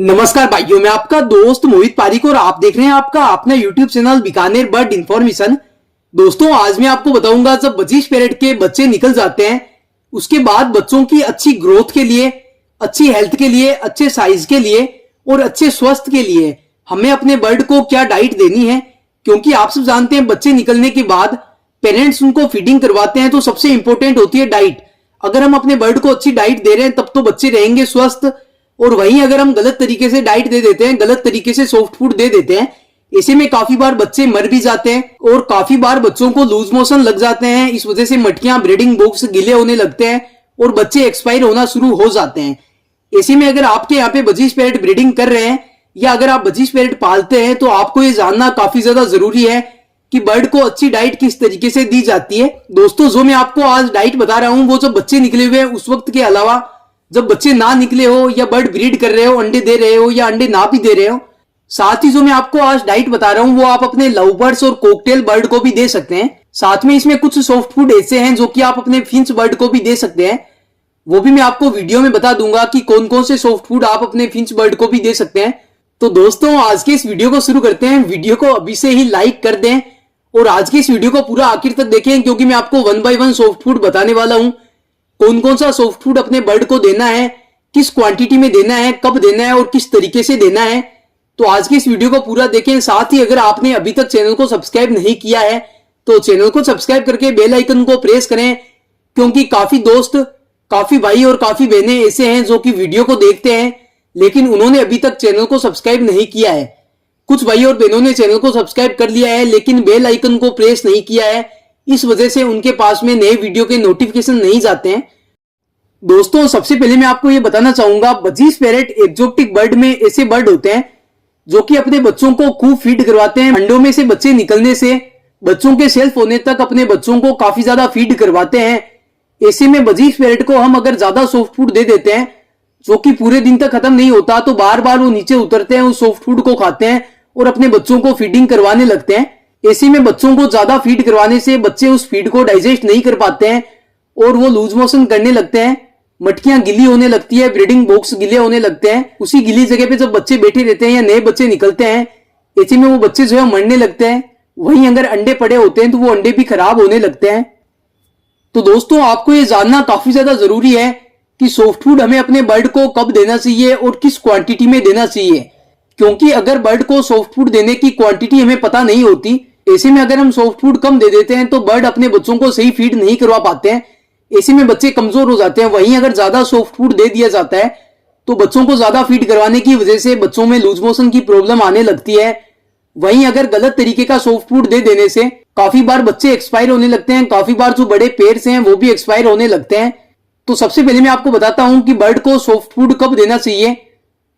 नमस्कार भाइयों, मैं आपका दोस्त मोहित पारिक और आप देख रहे हैं आपका अपना YouTube channel Bikaner bird information. दोस्तों, आज मैं आपको बताऊंगा जब बजीज पैरेट के बच्चे निकल जाते हैं उसके बाद बच्चों की अच्छी ग्रोथ के लिए, अच्छी हेल्थ के लिए, अच्छे साइज के लिए और अच्छे स्वास्थ्य के लिए हमें अपने बर्ड को क्या डाइट देनी है। क्योंकि आप सब जानते हैं बच्चे निकलने के बाद पेरेंट्स उनको फीडिंग करवाते हैं तो सबसे इंपॉर्टेंट होती है डाइट। अगर हम अपने बर्ड को अच्छी डाइट दे रहे हैं तब तो बच्चे रहेंगे स्वस्थ, और वहीं अगर हम गलत तरीके से डाइट दे देते हैं, गलत तरीके से सॉफ्ट फूड दे देते हैं, ऐसे में काफी बार बच्चे मर भी जाते हैं और काफी बार बच्चों को लूज मोशन लग जाते हैं। इस वजह से मटकियां, ब्रीडिंग बॉक्स गीले होने लगते हैं और बच्चे एक्सपायर होना शुरू हो जाते हैं। ऐसे में अगर आपके यहाँ पे बजीज पैरेट ब्रीडिंग कर रहे हैं या अगर आप बजीज पैरेट पालते हैं तो आपको ये जानना काफी ज्यादा जरूरी है कि बर्ड को अच्छी डाइट किस तरीके से दी जाती है। दोस्तों, जो मैं आपको आज डाइट बता रहा हूं वो जब बच्चे निकले हुए हैं उस वक्त के अलावा जब बच्चे ना निकले हो या बर्ड ब्रीड कर रहे हो, अंडे दे रहे हो या अंडे ना भी दे रहे हो। साथ ही जो मैं आपको आज डाइट बता रहा हूं वो आप अपने लव बर्ड्स और कॉकटेल बर्ड को भी दे सकते हैं। साथ में इसमें कुछ सॉफ्ट फूड ऐसे हैं जो कि आप अपने फिंच बर्ड को भी दे सकते हैं, वो भी मैं आपको वीडियो में बता दूंगा कि कौन कौन से सॉफ्ट फूड आप अपने फिंच बर्ड को भी दे सकते हैं। तो दोस्तों, आज के इस वीडियो को शुरू करते हैं। वीडियो को अभी से ही लाइक कर दें और आज के इस वीडियो को पूरा आखिर तक देखें क्योंकि मैं आपको 1 बाय 1 सॉफ्ट फूड बताने वाला हूं। कौन कौन सा सॉफ्ट फूड अपने बर्ड को देना है, किस क्वांटिटी में देना है, कब देना है और किस तरीके से देना है। तो आज की इस वीडियो को पूरा देखें। साथ ही अगर आपने अभी तक चैनल को सब्सक्राइब नहीं किया है तो चैनल को सब्सक्राइब करके बेल आइकन को प्रेस करें, क्योंकि काफी दोस्त, काफी भाई और काफी बहनें ऐसे हैं जो कि वीडियो को देखते हैं लेकिन उन्होंने अभी तक चैनल को सब्सक्राइब नहीं किया है। कुछ भाई और बहनों ने चैनल को सब्सक्राइब कर लिया है लेकिन बेल आइकन को प्रेस नहीं किया है, इस वजह से उनके पास में नए वीडियो के नोटिफिकेशन नहीं जाते हैं। दोस्तों, सबसे पहले मैं आपको ये बताना चाहूंगा, बजीज पैरेट एक्जोटिक बर्ड में ऐसे बर्ड होते हैं जो कि अपने बच्चों को खूब फीड करवाते हैं। अंडों में से बच्चे निकलने से बच्चों के सेल्फ होने तक अपने बच्चों को काफी ज्यादा फीड करवाते हैं। ऐसे में बजीज पैरेट को हम अगर ज्यादा सॉफ्ट फूड दे देते हैं जो कि पूरे दिन तक खत्म नहीं होता तो बार बार वो नीचे उतरते हैं, उस सॉफ्ट फूड को खाते हैं और अपने बच्चों को फीडिंग करवाने लगते हैं। ऐसे में बच्चों को ज्यादा फीड करवाने से बच्चे उस फीड को डाइजेस्ट नहीं कर पाते हैं और वो लूज मोशन करने लगते हैं, मटकियां गिली होने लगती है, ब्रीडिंग बॉक्स गिले होने लगते हैं। उसी गिली जगह पे जब बच्चे बैठे रहते हैं या नए बच्चे निकलते हैं, ऐसे में वो बच्चे जो है मरने लगते हैं। वहीं अगर अंडे पड़े होते हैं तो वो अंडे भी खराब होने लगते हैं। तो दोस्तों, आपको ये जानना काफी ज्यादा जरूरी है कि सॉफ्ट फूड हमें अपने बर्ड को कब देना चाहिए और किस क्वांटिटी में देना चाहिए। क्योंकि अगर बर्ड को सॉफ्ट फूड देने की क्वांटिटी हमें पता नहीं होती, ऐसे में अगर हम सॉफ्ट फूड कम दे देते हैं तो बर्ड अपने बच्चों को सही फीड नहीं करवा पाते हैं, ऐसे में बच्चे कमजोर हो जाते हैं। वहीं अगर ज्यादा सॉफ्ट फूड दे दिया जाता है तो बच्चों को ज्यादा फीड करवाने की वजह से बच्चों में लूज मोशन की प्रॉब्लम आने लगती है। वहीं अगर गलत तरीके का सॉफ्ट फूड दे देने से काफी बार बच्चे एक्सपायर होने लगते हैं, काफी बार जो बड़े पेयर्स हैं वो भी एक्सपायर होने लगते हैं। तो सबसे पहले मैं आपको बताता हूं कि बर्ड को सॉफ्ट फूड कब देना चाहिए।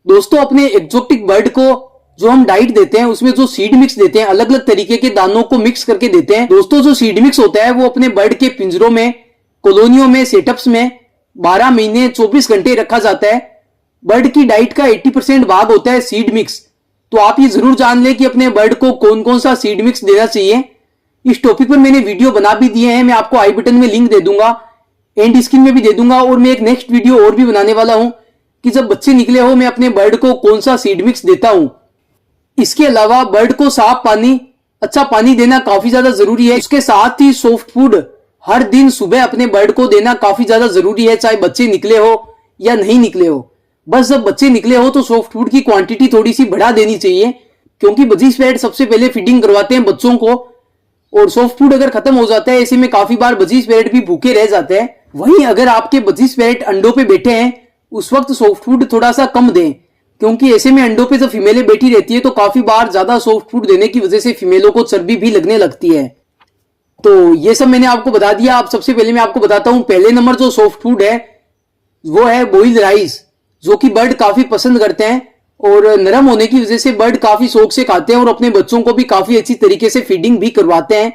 दोस्तों, अपने एक्जोटिक बर्ड को जो हम डाइट देते हैं उसमें जो सीड मिक्स देते हैं, अलग अलग तरीके के दानों को मिक्स करके देते हैं। दोस्तों, जो सीड मिक्स होता है वो अपने बर्ड के पिंजरों में, कॉलोनियों में, सेटअप्स में 12 महीने 24 घंटे रखा जाता है। बर्ड की डाइट का 80% भाग होता है सीड मिक्स। तो आप ये जरूर जान लें कि अपने बर्ड को कौन कौन सा सीड मिक्स देना चाहिए। इस टॉपिक पर मैंने वीडियो बना भी दिए हैं, मैं आपको आई बटन में लिंक दे दूंगा, एंड स्क्रीन में भी दे दूंगा। और मैं एक नेक्स्ट वीडियो और भी बनाने वाला हूं कि जब बच्चे निकले हो मैं अपने बर्ड को कौन सा सीड मिक्स देता हूं। इसके अलावा बर्ड को साफ पानी, अच्छा पानी देना काफी ज्यादा जरूरी है। उसके साथ ही सॉफ्ट फूड हर दिन सुबह अपने बर्ड को देना काफी ज्यादा जरूरी है, चाहे बच्चे निकले हो या नहीं निकले हो। बस जब बच्चे निकले हो तो सॉफ्ट फूड की क्वांटिटी थोड़ी सी बढ़ा देनी चाहिए, क्योंकि बजीज पैरेट सबसे पहले फीडिंग करवाते हैं बच्चों को और सॉफ्ट फूड अगर खत्म हो जाता है ऐसे में काफी बार बजीज पैरेट भी भूखे रह जाते हैं। वहीं अगर आपके बजीज पैरेट अंडों पे बैठे हैं उस वक्त सॉफ्ट फूड थोड़ा सा कम दें, क्योंकि ऐसे में अंडों पे जब फीमेलें बैठी रहती है तो काफी बार ज्यादा सॉफ्ट फूड देने की वजह से फीमेलों को चर्बी भी लगने लगती है। तो ये सब मैंने आपको बता दिया। अब सबसे पहले मैं आपको बताता हूं, पहले नंबर जो सॉफ्ट फूड है वो है बॉइल्ड राइस, जो कि बर्ड काफी पसंद करते हैं और नरम होने की वजह से बर्ड काफी शौक से खाते हैं और अपने बच्चों को भी काफी अच्छी तरीके से फीडिंग भी करवाते हैं।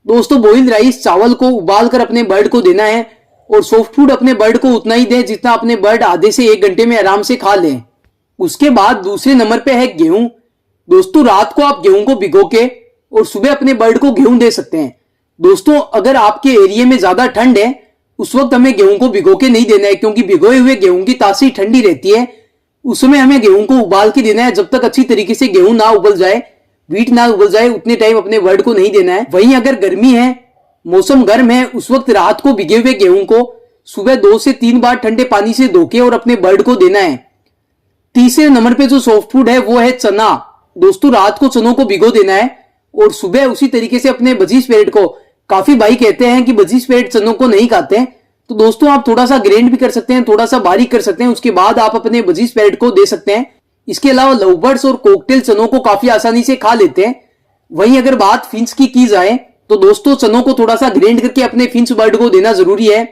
दोस्तों, बॉइल्ड राइस चावल को उबाल कर अपने बर्ड को देना है और सॉफ्ट फूड अपने बर्ड को उतना ही दें जितना अपने बर्ड आधे से 1 घंटे में आराम से खा लें। उसके बाद दूसरे नंबर पे है गेहूं। दोस्तों, रात को आप गेहूं को भिगो के और सुबह अपने बर्ड को गेहूं दे सकते हैं। दोस्तों, अगर आपके एरिया में ज्यादा ठंड है उस वक्त हमें गेहूं को भिगो के नहीं देना है, क्योंकि भिगोए हुए गेहूं की तासीर ठंडी रहती है उस समय हमें गेहूं को उबाल के देना है। जब तक अच्छी तरीके से गेहूं ना उबल जाए, व्हीट ना उबल जाए, उतने टाइम अपने बर्ड को नहीं देना है। वहीं अगर गर्मी है, मौसम गर्म है, उस वक्त रात को भिगे हुए गेहूं को सुबह 2 से 3 बार ठंडे पानी से धो के और अपने बर्ड को देना है। तीसरे नंबर पे जो सॉफ्ट फूड है वो है चना। दोस्तों रात को चनों को भिगो देना है और सुबह उसी तरीके से अपने बजीज पैरेट को, काफी भाई कहते हैं कि बजीज पैरेट चनों को नहीं खाते हैं, तो दोस्तों आप थोड़ा सा ग्राइंड भी कर सकते हैं, थोड़ा सा बारीक कर सकते हैं, उसके बाद आप अपने बजीज पैरेट को दे सकते हैं। इसके अलावा लव बर्ड्स और कॉकटेल चनों को काफी आसानी से खा लेते हैं। वहीं अगर बात फिंच की जाए तो दोस्तों चनों को थोड़ा सा ग्राइंड करके अपने फिंच बर्ड को देना जरूरी है,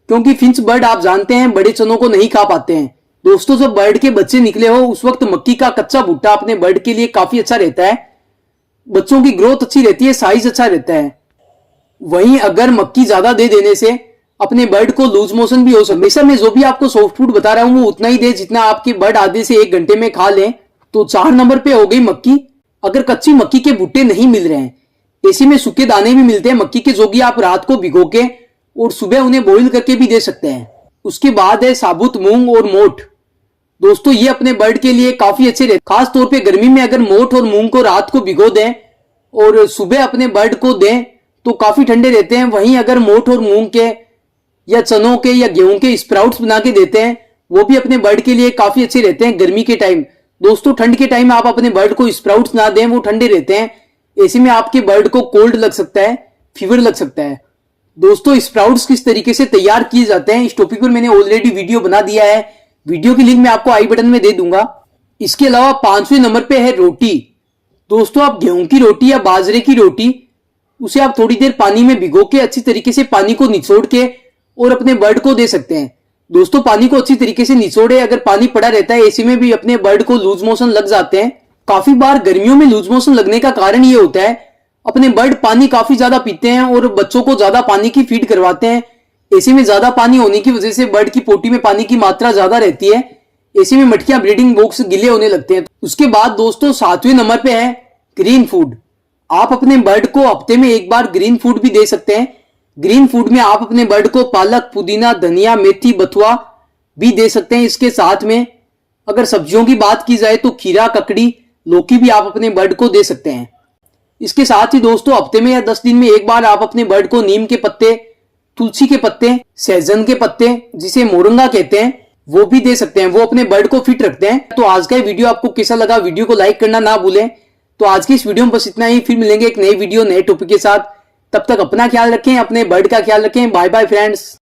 क्योंकि फिंच बर्ड आप जानते हैं बड़े चनों को नहीं खा पाते हैं। दोस्तों जब बर्ड के बच्चे निकले हो उस वक्त मक्की का कच्चा भुट्टा अपने बर्ड के लिए काफी अच्छा रहता है, बच्चों की ग्रोथ अच्छी रहती है, साइज अच्छा रहता है। वहीं अगर मक्की ज्यादा दे देने से अपने बर्ड को लूज मोशन भी हो सकता है। हमेशा मैं जो भी आपको सॉफ्ट फूड बता रहा हूं वो उतना ही दे जितना आपके बर्ड आधे से 1 घंटे में खा लें। तो 4 नंबर पे हो गई मक्की। अगर कच्ची मक्की के भुट्टे नहीं मिल रहे हैं, ऐसे में सूखे दाने भी मिलते हैं मक्की के, जो कि आप रात को भिगो के और सुबह उन्हें बॉईल करके भी दे सकते हैं। उसके बाद है साबुत मूंग और मोठ। दोस्तों ये अपने बर्ड के लिए काफी अच्छे रहते, खास तौर पे गर्मी में अगर मोठ और मूंग को रात को भिगो दें और सुबह अपने बर्ड को दें तो काफी ठंडे रहते हैं। वहीं अगर मोठ और मूंग के या चनों के या गेहूं के स्प्राउट्स बना के देते हैं, वो भी अपने बर्ड के लिए काफी अच्छे रहते हैं गर्मी के टाइम। दोस्तों ठंड के टाइम आप अपने बर्ड को स्प्राउट्स ना दें, वो ठंडे रहते हैं, ऐसे में आपके बर्ड को कोल्ड लग सकता है, फीवर लग सकता है। दोस्तों स्प्राउट्स किस तरीके से तैयार किए जाते हैं इस टॉपिक पर मैंने ऑलरेडी वीडियो बना दिया है, वीडियो की लिंक मैं आपको आई बटन में दे दूंगा। इसके अलावा 5वें नंबर पे है रोटी। दोस्तों आप गेहूं की रोटी या बाजरे की रोटी, उसे आप थोड़ी देर पानी में भिगो के अच्छी तरीके से पानी को निचोड़ के और अपने बर्ड को दे सकते हैं। दोस्तों पानी को अच्छी तरीके से निचोड़े, अगर पानी पड़ा रहता है ऐसे में भी अपने बर्ड को लूज मोशन लग जाते हैं। काफी बार गर्मियों में लूज मोशन लगने का कारण ये होता है अपने बर्ड पानी काफी ज्यादा पीते हैं और बच्चों को ज्यादा पानी की फीड करवाते हैं। ऐसे में ज्यादा पानी होने की वजह से बर्ड की पोटी में पानी की मात्रा ज्यादा रहती है, ऐसे में मटकियां ब्रीडिंग बॉक्स गिले होने लगते हैं। उसके बाद दोस्तों 7वें नंबर पे है ग्रीन फूड। आप अपने बर्ड को हफ्ते में 1 बार ग्रीन फूड भी दे सकते हैं। ग्रीन फूड में आप अपने बर्ड को पालक, पुदीना, धनिया, मेथी, बथुआ भी दे सकते हैं। इसके साथ में अगर सब्जियों की बात की जाए तो खीरा, ककड़ी, लौकी भी आप अपने बर्ड को दे सकते हैं। इसके साथ ही दोस्तों हफ्ते में या 10 दिन में 1 बार आप अपने बर्ड को नीम के पत्ते, तुलसी के पत्ते, सहजन के पत्ते जिसे मोरंगा कहते हैं वो भी दे सकते हैं, वो अपने बर्ड को फिट रखते हैं। तो आज का वीडियो आपको कैसा लगा, वीडियो को लाइक करना ना भूलें। तो आज की इस वीडियो में बस इतना ही, फिर मिलेंगे एक नई वीडियो नए टॉपिक के साथ। तब तक अपना ख्याल रखें, अपने बर्ड का ख्याल रखें। Bye bye friends.